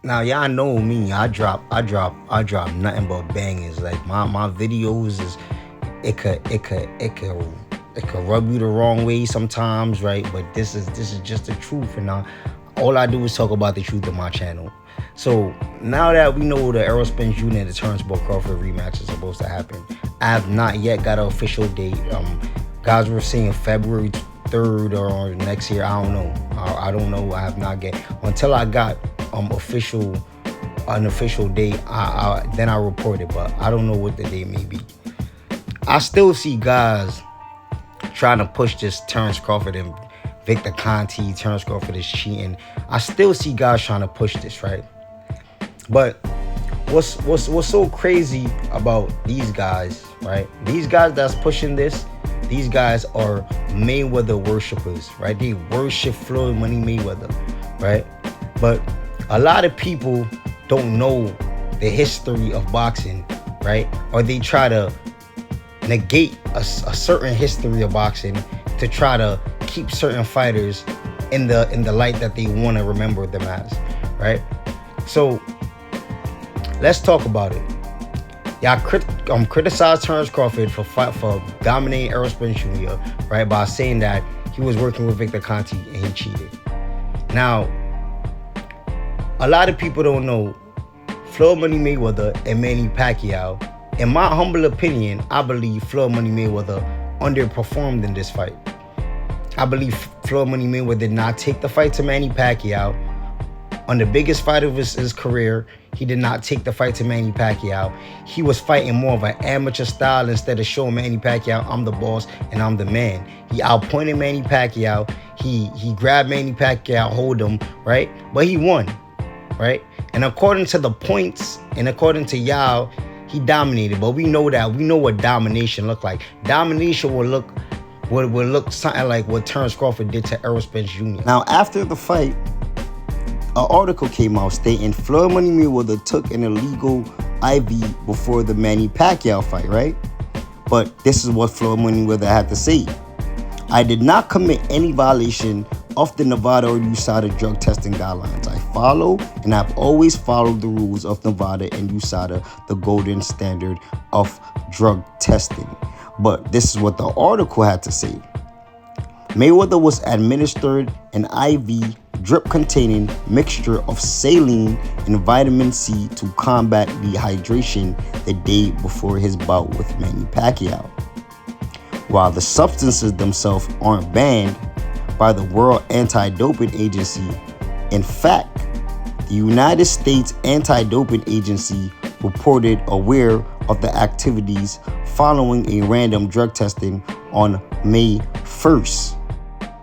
Now y'all know me. I drop nothing but bangers. Like my videos is it could rub you the wrong way sometimes, right? But this is just the truth, and all I do is talk about the truth on my channel. So now that we know the Errol Spence Jr. and the Terrence Bud Crawford rematch is supposed to happen, I have not yet got an official date. Guys were saying February 3rd or next year. I don't know. I don't know. I have not get until I got official an official date. Then I report it, but I don't know what the date may be. I still see guys trying to push this Terrence Crawford and Victor Conte. Terrence Crawford is cheating. I still see guys trying to push this, right? But what's so crazy about these guys, right? These guys that's pushing this, these guys are Mayweather worshipers, right? They worship Floyd Money Mayweather, right? But a lot of people don't know the history of boxing, right? Or they try to negate a certain history of boxing to try to keep certain fighters in the light that they want to remember them as, right? So let's talk about it. Y'all criticized Terrence Crawford for dominating Errol Spence Jr., right, by saying that he was working with Victor Conte and he cheated. Now, a lot of people don't know Floyd Money Mayweather and Manny Pacquiao. In my humble opinion, I believe Floyd Money Mayweather underperformed in this fight. I believe Floyd Money Mayweather did not take the fight to Manny Pacquiao. On the biggest fight of his career, he did not take the fight to Manny Pacquiao. He was fighting more of an amateur style instead of showing Manny Pacquiao, I'm the boss and I'm the man. He outpointed Manny Pacquiao. He grabbed Manny Pacquiao, hold him, right? But he won, right? And according to the points and according to y'all, he dominated. But we know what domination looked like. Domination will look something like what Terrence Crawford did to Errol Spence Jr. Now, after the fight, an article came out stating Floyd Money Mayweather took an illegal IV before the Manny Pacquiao fight, right? But this is what Floyd Money Mayweather had to say. I did not commit any violation of the Nevada or USADA drug testing guidelines. I follow and have always followed the rules of Nevada and USADA, the golden standard of drug testing. But this is what the article had to say. Mayweather was administered an IV drip-containing mixture of saline and vitamin C to combat dehydration the day before his bout with Manny Pacquiao. While the substances themselves aren't banned by the World Anti-Doping Agency, in fact, the United States Anti-Doping Agency reported aware of the activities following a random drug testing on May 1st.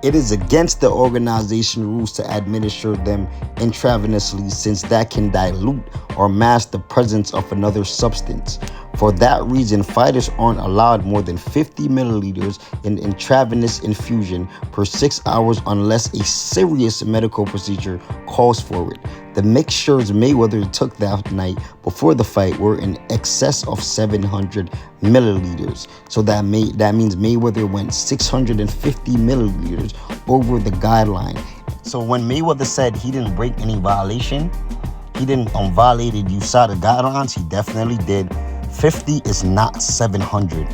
It is against the organization rules to administer them intravenously, since that can dilute or mask the presence of another substance. For that reason, fighters aren't allowed more than 50 milliliters in intravenous infusion per 6 hours unless a serious medical procedure calls for it. The mixtures Mayweather took that night before the fight were in excess of 700 milliliters. So that means Mayweather went 650 milliliters over the guideline. So when Mayweather said he didn't break any violation, he didn't violated USADA guidelines, he definitely did. 50 is not 700.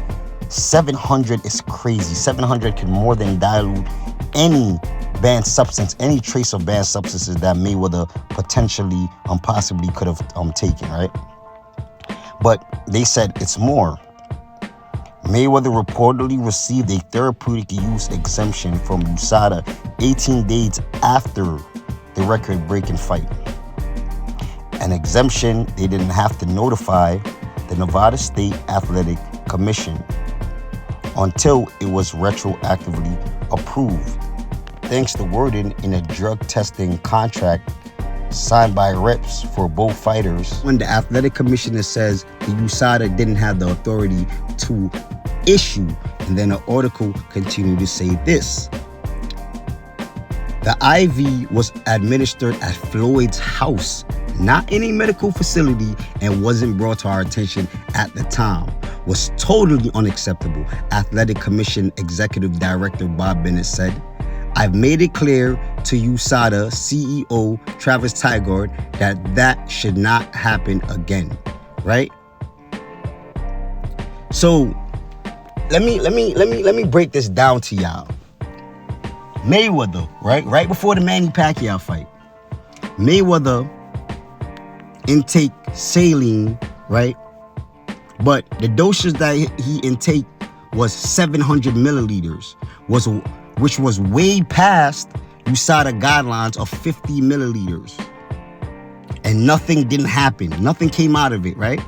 700 is crazy. 700 can more than dilute any banned substance, any trace of banned substances that Mayweather potentially, possibly could have taken, right? But they said it's more. Mayweather reportedly received a therapeutic use exemption from USADA 18 days after the record-breaking fight. An exemption they didn't have to notify the Nevada State Athletic Commission until it was retroactively approved, thanks to wording in a drug testing contract signed by reps for both fighters. When the athletic commissioner says the USADA didn't have the authority to issue, and then the article continued to say this. The IV was administered at Floyd's house, not in a medical facility, and wasn't brought to our attention at the time. Was totally unacceptable, Athletic Commission Executive Director Bob Bennett said. I've made it clear to USADA CEO Travis Tygart that should not happen again, right? So let me break this down to y'all. Mayweather, right before the Manny Pacquiao fight, Mayweather intake saline, right? But the dosage that he intake was 700 milliliters, which was way past USADA guidelines of 50 milliliters. And nothing didn't happen. Nothing came out of it, right?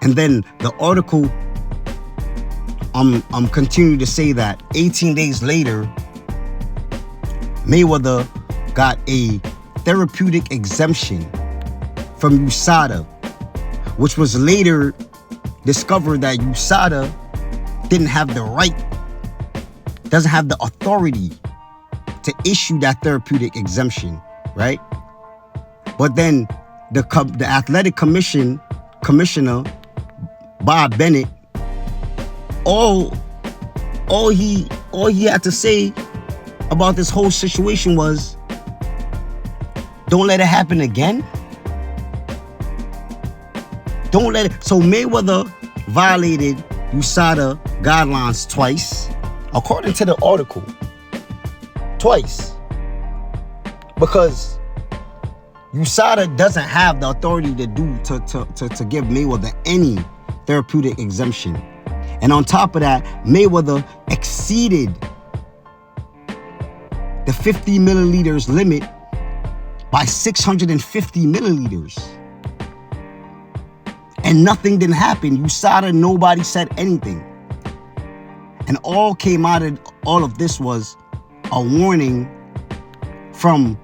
And then the article continue to say that 18 days later, Mayweather got a therapeutic exemption from USADA, which was later discovered that USADA doesn't have the authority to issue that therapeutic exemption, right? But then the athletic commissioner, Bob Bennett, all he had to say about this whole situation was, don't let it happen again. Don't let it. So Mayweather violated USADA guidelines twice, according to the article. Twice. Because USADA doesn't have the authority to give Mayweather any therapeutic exemption. And on top of that, Mayweather exceeded the 50 milliliters limit by 650 milliliters. And nothing didn't happen. USADA, nobody said anything. And all came out of all of this was a warning from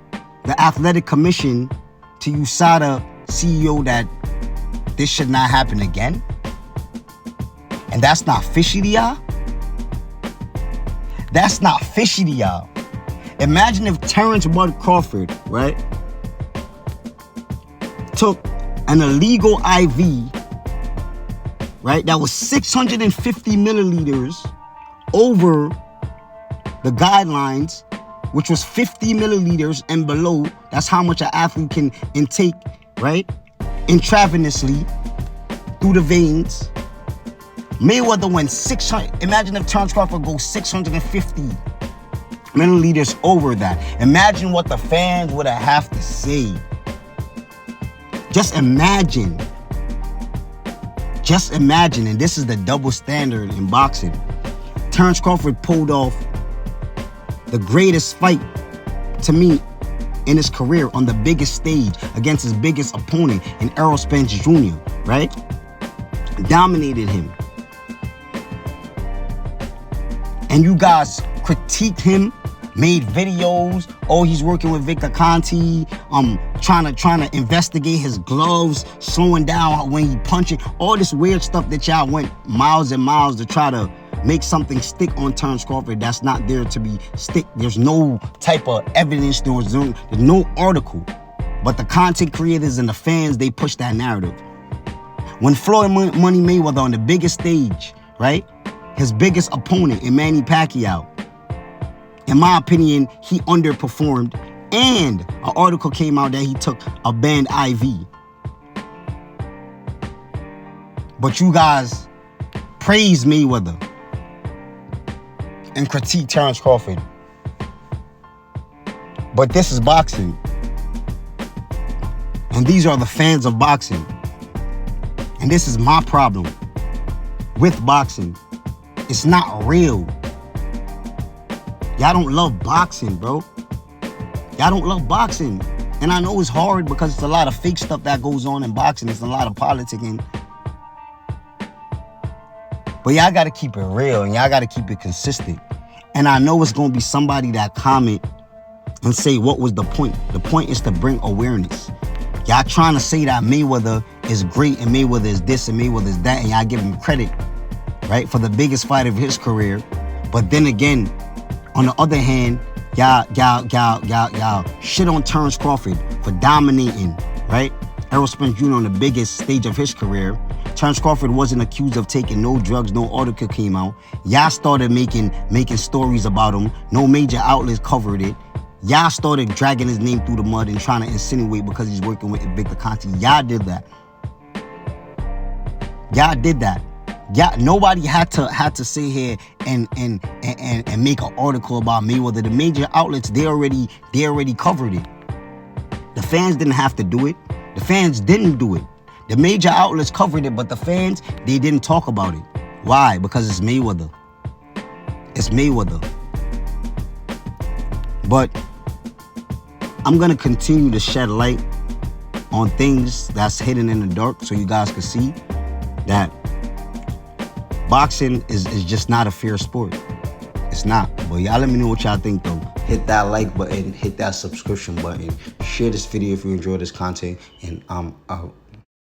the athletic commission to USADA CEO that this should not happen again. And that's not fishy to y'all? That's not fishy to y'all. Imagine if Terrence Bud Crawford, right, took an illegal IV, right, that was 650 milliliters over the guidelines, which was 50 milliliters and below. That's how much an athlete can intake, right, intravenously through the veins. Mayweather went 600. Imagine if Terrence Crawford goes 650 milliliters over that. Imagine what the fans would have to say. Just imagine. Just imagine, and this is the double standard in boxing. Terrence Crawford pulled off the greatest fight, to me, in his career on the biggest stage against his biggest opponent in Errol Spence Jr., right? Dominated him. And you guys critiqued him, made videos. Oh, he's working with Victor Conte, trying to investigate his gloves, slowing down when he punching. All this weird stuff that y'all went miles and miles to try to make something stick on Terrence Crawford that's not there to be stick. There's no type of evidence. There's no article. But the content creators and the fans, they push that narrative. When Floyd Money Mayweather on the biggest stage, right? His biggest opponent in Manny Pacquiao, in my opinion, he underperformed. And an article came out that he took a banned IV. But you guys praise Mayweather and critique Terrence Crawford. But this is boxing. And these are the fans of boxing. And this is my problem with boxing. It's not real. Y'all don't love boxing, bro. Y'all don't love boxing. And I know it's hard because it's a lot of fake stuff that goes on in boxing. It's a lot of politicking. But y'all got to keep it real and y'all got to keep it consistent. And I know it's going to be somebody that comment and say, what was the point? The point is to bring awareness. Y'all trying to say that Mayweather is great and Mayweather is this and Mayweather is that, and y'all give him credit, right, for the biggest fight of his career. But then again, on the other hand, y'all shit on Terrence Crawford for dominating, right, Errol Spence Jr. on the biggest stage of his career. Terence Crawford wasn't accused of taking no drugs, no article came out. Y'all started making stories about him. No major outlets covered it. Y'all started dragging his name through the mud and trying to insinuate because he's working with Victor Conte. Y'all did that. Y'all did that. Yeah, nobody had to sit here and make an article about Mayweather. The major outlets, they already covered it. The fans didn't have to do it. The fans didn't do it. The major outlets covered it, but the fans, they didn't talk about it. Why? Because it's Mayweather. It's Mayweather. But I'm gonna continue to shed light on things that's hidden in the dark so you guys can see that boxing is just not a fair sport. It's not. But y'all let me know what y'all think though. Hit that like button, hit that subscription button, share this video if you enjoy this content, and I'm out.